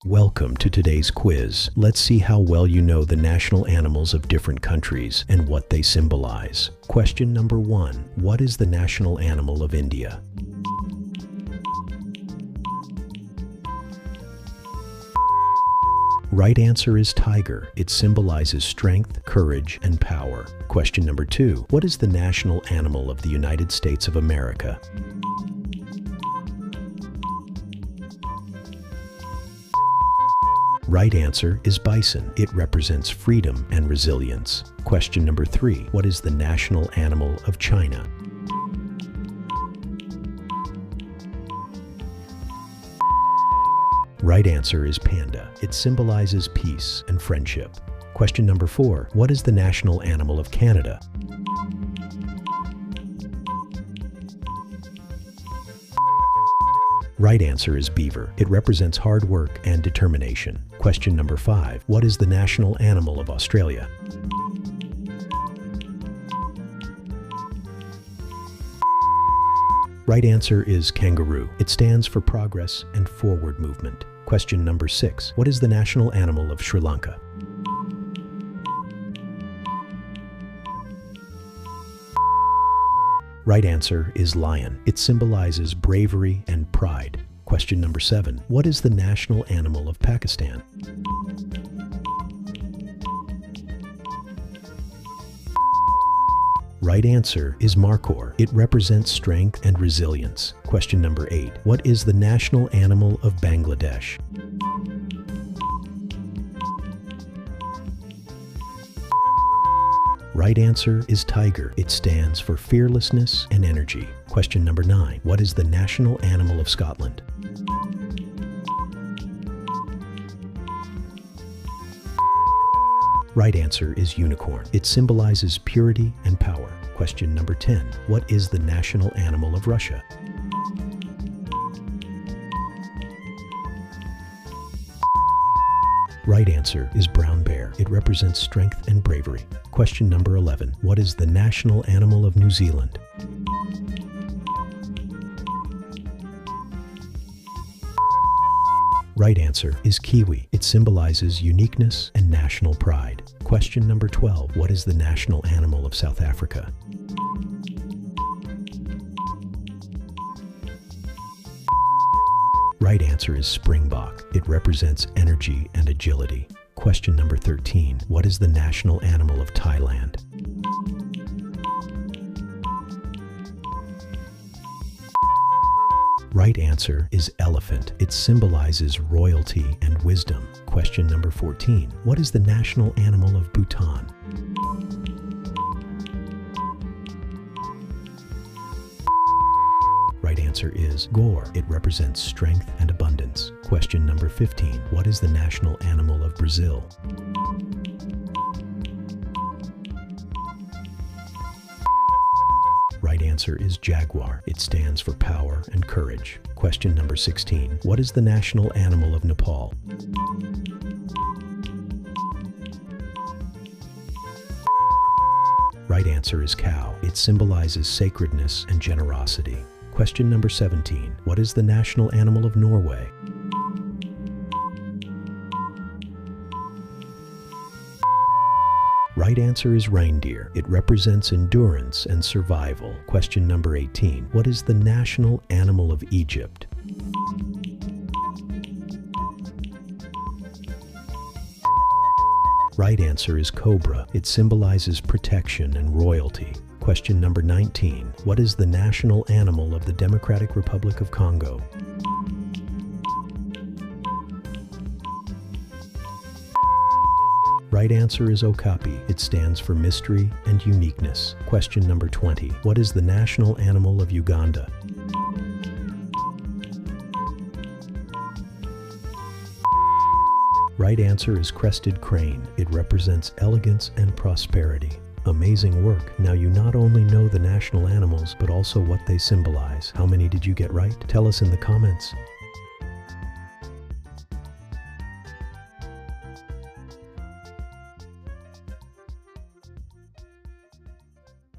Welcome to today's quiz. Let's see how well you know the national animals of different countries and what they symbolize. Question number 1. What is the national animal of India? Right answer is tiger. It symbolizes strength, courage, and power. Question number 2. What is the national animal of the United States of America? Right answer is bison. It represents freedom and resilience. Question number 3. What is the national animal of China? Right answer is panda. It symbolizes peace and friendship. Question number 4. What is the national animal of Canada? Right answer is beaver. It represents hard work and determination. Question number 5. What is the national animal of Australia? Right answer is kangaroo. It stands for progress and forward movement. Question number 6. What is the national animal of Sri Lanka? Right answer is lion. It symbolizes bravery and pride. Question number 7. What is the national animal of Pakistan? Right answer is markhor. It represents strength and resilience. Question number 8. What is the national animal of Bangladesh? Right answer is tiger. It stands for fearlessness and energy. Question number 9. What is the national animal of Scotland? Right answer is unicorn. It symbolizes purity and power. Question number 10. What is the national animal of Russia? Right answer is brown bear. It represents strength and bravery. Question number 11. What is the national animal of New Zealand? Right answer is kiwi. It symbolizes uniqueness and national pride. Question number 12. What is the national animal of South Africa? Right answer is springbok. It represents energy and agility. Question number 13. What is the national animal of Thailand? Right answer is elephant. It symbolizes royalty and wisdom. Question number 14. What is the national animal of Bhutan? Right answer is gaur. It represents strength and abundance. Question number 15. What is the national animal of Brazil? Right answer is jaguar. It stands for power and courage. Question number 16. What is the national animal of Nepal? Right answer is cow. It symbolizes sacredness and generosity. Question number 17. What is the national animal of Norway? Right answer is reindeer. It represents endurance and survival. Question number 18. What is the national animal of Egypt? Right answer is cobra. It symbolizes protection and royalty. Question number 19. What is the national animal of the Democratic Republic of Congo? Right answer is okapi. It stands for mystery and uniqueness. Question number 20. What is the national animal of Uganda? Right answer is crested crane. It represents elegance and prosperity. Amazing work. Now you not only know the national animals, but also what they symbolize. How many did you get right? Tell us in the comments.